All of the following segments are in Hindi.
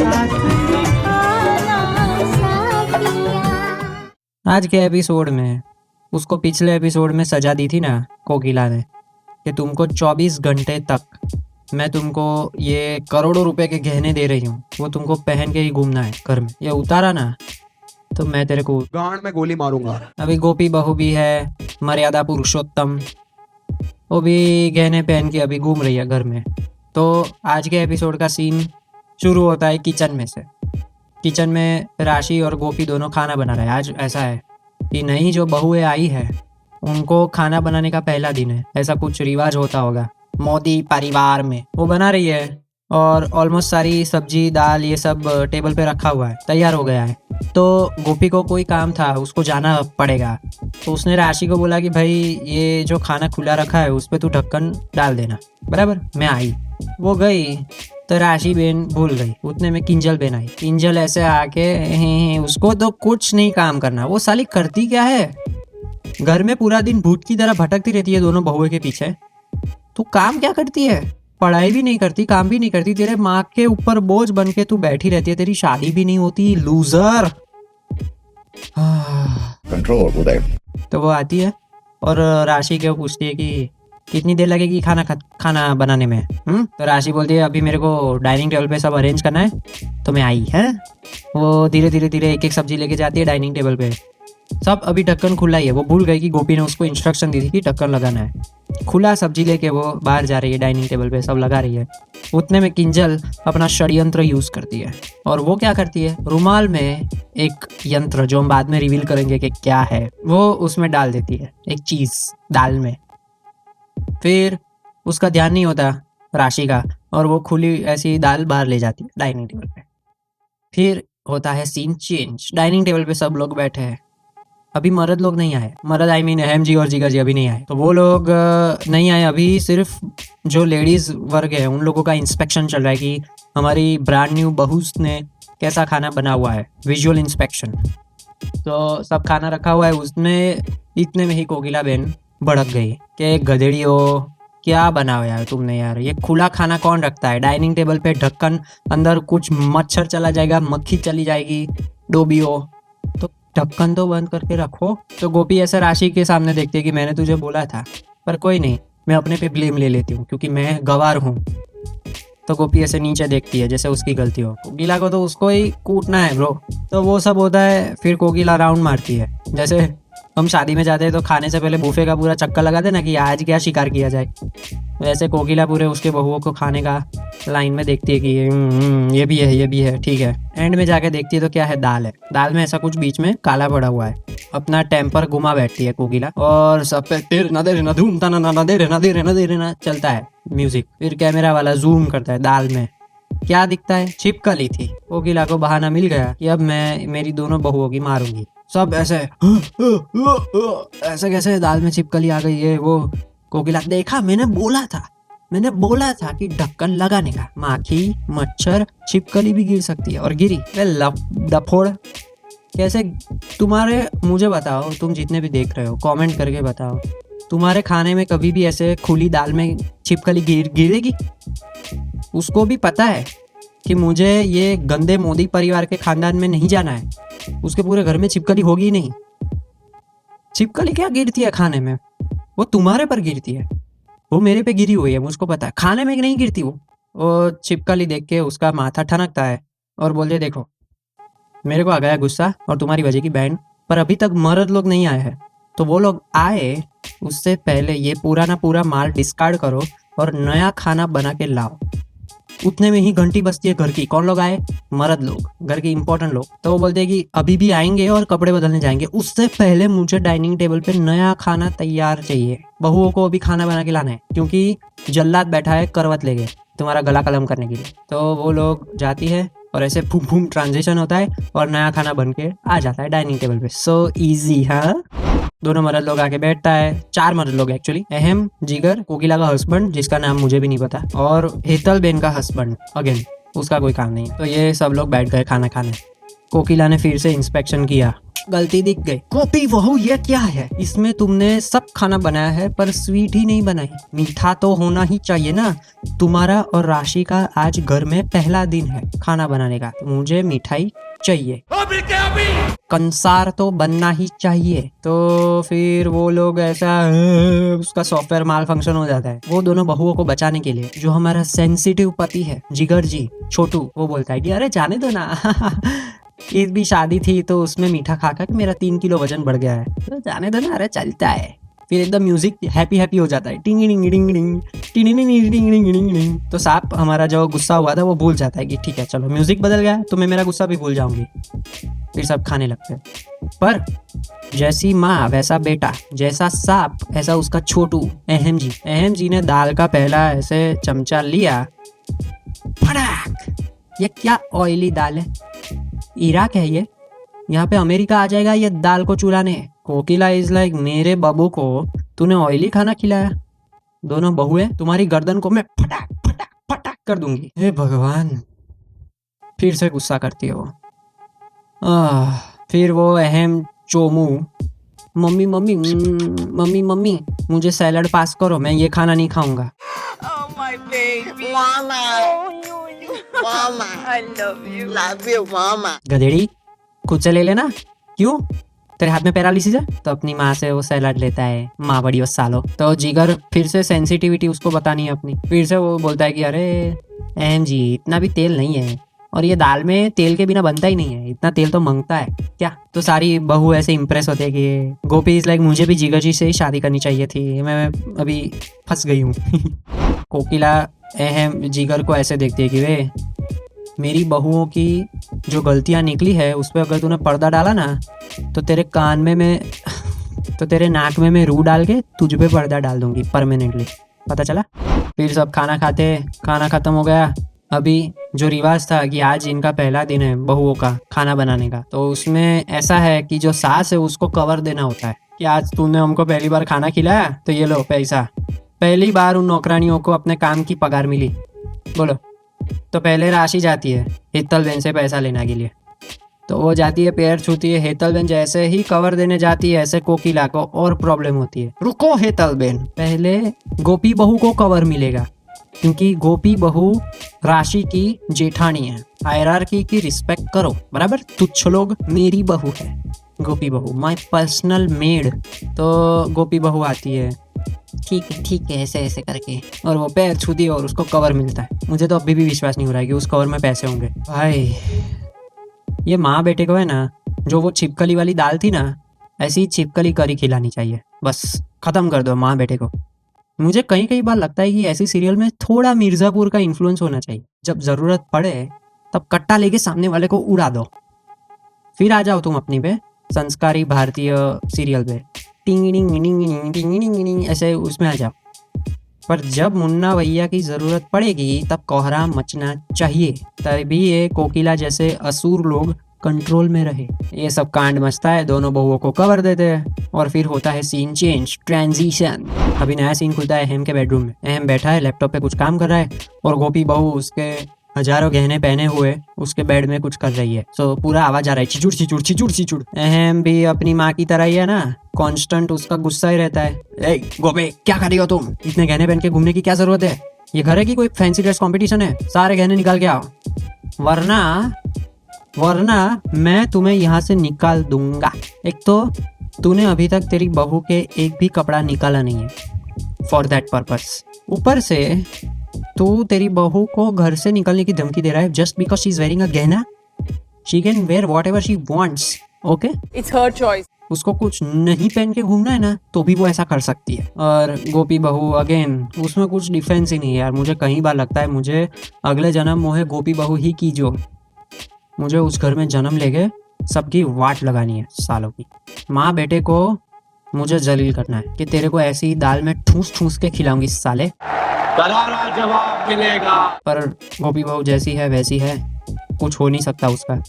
साथ निभाना साथिया। आज के एपिसोड में उसको पिछले एपिसोड में सजा दी थी ना कोकिला ने कि तुमको 24 घंटे तक मैं तुमको ये करोड़ों रुपए के गहने दे रही हूँ, वो तुमको पहन के ही घूमना है घर में। ये उतारा ना तो मैं तेरे को गांड में गोली मारूंगा। अभी गोपी बहू भी है, मर्यादा पुरुषोत्तम, वो भी गहने पहन के अभी घूम रही है घर में। तो आज के एपिसोड का सीन शुरू होता है किचन में से। किचन में राशि और गोपी दोनों खाना बना रहे हैं। आज ऐसा है कि नई जो बहुएं आई है उनको खाना बनाने का पहला दिन है, ऐसा कुछ रिवाज होता होगा मोदी परिवार में। वो बना रही है और ऑलमोस्ट सारी सब्जी दाल ये सब टेबल पे रखा हुआ है, तैयार हो गया है। तो गोपी को कोई काम था, उसको जाना पड़ेगा। तो उसने राशि को बोला कि भाई ये जो खाना खुला रखा है उस पर तू ढक्कन डाल देना, बराबर। मैं आई, वो गई तो राशि बेन भूल गई। उतने में किंजल बेन आई। किंजल ऐसे आके उसको तो कुछ नहीं काम करना। वो साली करती क्या है, घर में पूरा दिन भूत की तरह भटकती रहती है दोनों बहुए के पीछे। तू काम क्या करती है, पढ़ाई भी नहीं करती, काम भी नहीं करती, तेरे माँ के ऊपर बोझ बन के तू बैठी रहती है, तेरी शादी भी नहीं होती, लूजर। कंट्रोल उदय। तो वो आती है और राशि को पूछती है कि कितनी देर लगेगी खाना बनाने में। तो राशि बोलती है अभी मेरे को डाइनिंग टेबल पे सब अरेंज करना है। तो मैं आई है। वो धीरे धीरे एक एक सब्जी लेके जाती है डाइनिंग टेबल पे। सब अभी ढक्कन खुला ही है। वो भूल गई कि गोपी ने उसको इंस्ट्रक्शन दी थी कि ढक्कन लगाना है। खुला सब्जी लेके वो बाहर जा रही है, डाइनिंग टेबल पे सब लगा रही है। उतने में किंजल अपना षड्यंत्र यूज करती है। और वो क्या करती है, रुमाल में एक यंत्र जो हम बाद में रिवील करेंगे कि क्या है, वो उसमें डाल देती है, एक चीज दाल में। फिर उसका ध्यान नहीं होता राशि का, और वो खुली ऐसी दाल बाहर ले जाती है डाइनिंग टेबल पे। फिर होता है सीन चेंज। डाइनिंग टेबल पे सब लोग बैठे हैं। अभी मर्द लोग नहीं आए, मर्द आई मीन अहम जी और जिगर जी अभी नहीं आए। तो वो लोग नहीं आए अभी। सिर्फ जो लेडीज वर्ग है उन लोगों का इंस्पेक्शन चल रहा है कि हमारी ब्रांड न्यू बहू ने कैसा खाना बना हुआ है, विजुअल इंस्पेक्शन। तो सब खाना रखा हुआ है उसमें। इतने में ही कोकिला बहन भड़क गई कि गधेड़ी हो, क्या बनाओ यार तुमने यार, ये खुला खाना कौन रखता है डाइनिंग टेबल पे, ढक्कन अंदर कुछ मच्छर चला जाएगा, मक्खी चली जाएगी, डोबी हो, तो ढक्कन तो बंद करके रखो। तो गोपी ऐसे राशि के सामने देखती है कि मैंने तुझे बोला था, पर कोई नहीं, मैं अपने पे ब्लेम ले लेती हूँ क्योंकि मैं गवार हूँ। तो गोपी ऐसे नीचे देखती है जैसे उसकी गलती हो। कोकिला को तो उसको ही कूटना है ब्रो। तो वो सब होता है। फिर कोकिला राउंड मारती है, जैसे हम शादी में जाते हैं तो खाने से पहले बूफे का पूरा चक्कर लगाते ना कि आज क्या शिकार किया जाए, वैसे कोकिला पूरे उसके बहुओं को खाने का लाइन में देखती है कि ये भी है, ये भी है, ठीक है। एंड में जाके देखती है तो क्या है, दाल है। दाल में ऐसा कुछ बीच में काला पड़ा हुआ है। अपना टेम्पर घुमा बैठती है कोकिला और सब पे तेरे ना दे ना धूम तना ना दे रे ना चलता है म्यूजिक। फिर कैमरा वाला जूम करता है दाल में, क्या दिखता है, छिपकली थी। कोकिला को बहाना मिल गया कि अब मैं मेरी दोनों बहुओं की मारूंगी। सब ऐसे ऐसे कैसे दाल में छिपकली आ गई है। वो कोकिला देखा, मैंने बोला था कि ढक्कन लगाने का, माखी मच्छर छिपकली भी गिर सकती है, और गिरी। डफोड़ कैसे तुम्हारे, मुझे बताओ, तुम जितने भी देख रहे हो कमेंट करके बताओ, तुम्हारे खाने में कभी भी ऐसे खुली दाल में छिपकली गिरेगी? उसको भी पता है कि मुझे ये गंदे मोदी परिवार के खानदान में नहीं जाना है, उसके पूरे घर में छिपकली होगी ही नहीं। छिपकली क्या गिरती है खाने में, वो तुम्हारे पर गिरती है, वो मेरे पे गिरी हुई है, मुझको पता है, खाने में नहीं गिरती वो छिपकली देख के उसका माथा ठनकता है और बोलते देखो मेरे को आ गया गुस्सा और तुम्हारी वजह की बैंड, पर अभी तक मर्द लोग नहीं आए हैं, तो वो लोग आए उससे पहले ये पूरा ना पूरा माल डिस्कार्ड करो और नया खाना बना के लाओ। उतने में ही घंटी बजती है घर की। कौन लोग आए? मर्द लोग, घर के इंपॉर्टेंट लोग। तो वो बोलते हैं कि अभी भी आएंगे और कपड़े बदलने जाएंगे, उससे पहले मुझे डाइनिंग टेबल पे नया खाना तैयार चाहिए। बहुओं को अभी खाना बना के लाना है क्योंकि जल्लाद बैठा है करवत लेके तुम्हारा गला कलम करने के लिए। तो वो लोग जाती है और ऐसे फूम फूम ट्रांजिशन होता है और नया खाना बन के आ जाता है डाइनिंग टेबल पे। So easy. हाँ, दोनों मर्द लोग आके बैठता है, 4 मर्द लोग एक्चुअली, अहम, जिगर, कोकिला का हस्बैंड जिसका नाम मुझे भी नहीं पता, और हेतल बेन का हस्बैंड, अगेन उसका कोई काम नहीं। तो ये सब लोग बैठ गए खाना खाने। कोकिला ने फिर से इंस्पेक्शन किया। गलती दिख गई। गोपी बहू ये क्या है? इसमें तुमने सब खाना बनाया है पर स्वीट ही नहीं बनाई। मीठा तो होना ही चाहिए ना। तुम्हारा और राशि का आज घर में पहला दिन है खाना बनाने का, तो मुझे मिठाई चाहिए। कंसार तो बनना ही चाहिए। तो फिर वो लोग ऐसा उसका सॉफ्टवेयर माल फंक्शन हो जाता है। वो दोनों बहुओं को बचाने के लिए जो हमारा सेंसिटिव पति है जिगर जी छोटू, वो बोलता है कि अरे जाने दो ना ईद भी शादी थी तो उसमें मीठा खा कर मेरा 3 किलो वजन बढ़ गया है, तो जाने दो ना, अरे चलता है। फिर एकदम म्यूजिक हैप्पी हैप्पी हो जाता है, टिंग टिंग टिंग टिंग टिंग टिंग टिंग टिंग टिंग टिंग। तो सांप हमारा जो गुस्सा हुआ था वो भूल जाता है कि ठीक है चलो म्यूजिक बदल गया तो मैं मेरा गुस्सा भी भूल जाऊंगी। फिर सब खाने लगते हैं। पर जैसी माँ वैसा बेटा, जैसा सांप ऐसा उसका छोटू अहम जी ने दाल का पहला ऐसे चमचा लिया, फटाक। ये क्या ऑयली दाल है? इराक है ये? यहाँ पे अमेरिका आ जाएगा ये दाल को चुराने। कोकिला इज लाइक मेरे बाबू को तूने ऑयली खाना खिलाया। दोनों बहुएं तुम्हारी गर्दन को मैं फटाक फटाक फटाक कर दूंगी। हे भगवान, फिर से गुस्सा करती है वो। फिर वो अहम Chomu, mummy mummy mummy mummy मुझे सैलड पास करो, मैं ये खाना नहीं खाऊंगा। Oh, my baby. Mama, Oh, mama, I love you. love you, mama. गधेड़ी, खुद से ले लेना। क्यों? तेरे हाथ में पैरालिसिस है? तो अपनी माँ से वो सैलड लेता है, माँ बड़ी सालो। तो जिगर फिर से सेंसिटिविटी उसको बतानी है अपनी। फिर से वो बोलता है कि अरे अहम जी इतना भी तेल नहीं है, और ये दाल में तेल के बिना बनता ही नहीं है, इतना तेल तो मांगता है क्या? तो सारी बहू ऐसे इंप्रेस होते हैं कि गोपी इज लाइक मुझे भी जिगर जी से ही शादी करनी चाहिए थी, मैं अभी फंस गई हूँ। कोकिला अहम जिगर को ऐसे देखती है कि वे मेरी बहुओं की जो गलतियां निकली है उस पर अगर तूने पर्दा डाला ना तो तेरे कान में मैं तो तेरे नाक में मैं रू डाल के तुझ पे पर्दा डाल दूंगी परमानेंटली। पता चला? फिर सब खाना खाते, खाना खत्म हो गया। अभी जो रिवाज था कि आज इनका पहला दिन है बहुओं का खाना बनाने का, तो उसमें ऐसा है कि जो सास है उसको कवर देना होता है कि आज तूने हमको पहली बार खाना खिलाया तो ये लो पैसा। पहली बार उन नौकरानियों को अपने काम की पगार मिली। बोलो। तो पहले राशि जाती है हेतल बेन से पैसा लेने के लिए, तो वो जाती है, पैर छूती है। हेतल बेन जैसे ही कवर देने जाती है ऐसे कोकिला को और प्रॉब्लम होती है। रुको हेतल बेन, पहले गोपी बहू को कवर मिलेगा क्योंकि गोपी बहू राशि की जेठानी है। हायरार्की की रिस्पेक्ट करो, बराबर? तुच्छ लोग मेरी बहू है गोपी बहू, माय पर्सनल मेड। तो गोपी बहू आती है, ठीक है ऐसे ऐसे करके, और वो पैर छूती है और उसको कवर मिलता है। मुझे तो अभी भी विश्वास नहीं हो रहा है कि उस कवर में पैसे होंगे। भाई ये माँ बेटे को है ना, जो वो छिपकली वाली दाल थी ना, ऐसी छिपकली करी खिलानी चाहिए। बस खत्म कर दो माँ बेटे को। मुझे कई बार लगता है कि ऐसी सीरियल में थोड़ा मिर्जापुर का इन्फ्लुएंस होना चाहिए। जब जरूरत पड़े तब कट्टा लेके सामने वाले को उड़ा दो, फिर आ जाओ तुम अपनी पे संस्कारी भारतीय सीरियल पे टिंग ऐसे उसमें आ जाओ। पर जब मुन्ना भैया की जरूरत पड़ेगी तब कोहराम मचना चाहिए, तभी ये कोकिला जैसे असुर लोग कंट्रोल में रहे। ये सब कांड मचता है, दोनों बहुओं को कवर देते हैं और फिर होता है सीन चेंज, ट्रांजिशन। अभी नया सीन खुलता है अहम के बेडरूम में। अहम बैठा है, लैपटॉप पे कुछ काम कर रहा है और गोपी बहू उसके हजारों गहने पहने हुए उसके बेड में कुछ कर रही है। सो पूरा आवाज आ रहा है चिचुड़ चिचुड़ चिचुड़ चिचुड़। अहम भी अपनी माँ की तरह ही है ना, कांस्टेंट उसका गुस्सा ही रहता है। ए गोपी क्या कर रही हो तुम? इतने गहने पहन के घूमने की क्या जरूरत है? ये घर है कि कोई फैंसी ड्रेस कंपटीशन है? सारे गहने निकाल के आओ, वरना मैं तुम्हें यहाँ से निकाल दूंगा। एक तो तूने अभी तक तेरी बहू के एक भी कपड़ा निकाला नहीं है फॉर दैट पर्पस। ऊपर से तू तेरी बहू को घर से निकलने की धमकी दे रहा है just because she is wearing a गहना। She can wear whatever she wants, okay? It's her choice. उसको कुछ नहीं पहन के घूमना है ना तो भी वो ऐसा कर सकती है। और गोपी बहू अगेन, उसमें कुछ डिफेंस ही नहीं है यार। मुझे कई बार लगता है मुझे अगले जन्म मोहे गोपी बहू ही की, जो मुझे उस घर में जन्म लेके सबकी वाट लगानी है सालों की। माँ बेटे को मुझे जलील करना है कि तेरे को ऐसी दाल में ठूस ठूस के खिलाऊंगी साले, करारा जवाब मिलेगा। पर गोपी बहू जैसी है वैसी है, कुछ हो नहीं सकता उसका।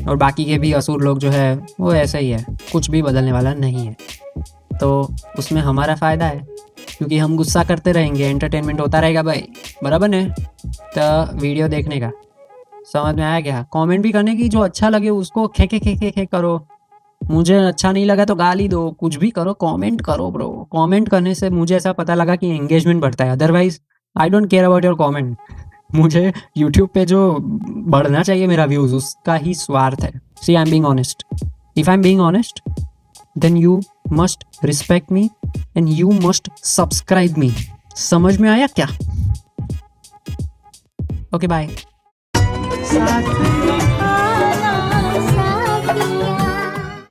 और बाकी के भी असुर लोग जो है वो ऐसे ही है, कुछ भी बदलने वाला नहीं है। तो उसमें हमारा फ़ायदा है क्योंकि हम गुस्सा करते रहेंगे, एंटरटेनमेंट होता रहेगा भाई, बराबर है? तो वीडियो देखने का समझ में आया क्या? कमेंट भी करने की, जो अच्छा लगे उसको खे खे खे खे खे करो। मुझे अच्छा नहीं लगा तो गाली दो, कुछ भी करो, कमेंट करो ब्रो। कमेंट करने से मुझे ऐसा पता लगा कि एंगेजमेंट बढ़ता है, otherwise I don't care about your comment. मुझे यूट्यूब पे जो बढ़ना चाहिए मेरा व्यूज, उसका ही स्वार्थ है। See I am being honest, if I am being honest then you must respect me and you must subscribe me. समझ में आया क्या? Okay bye.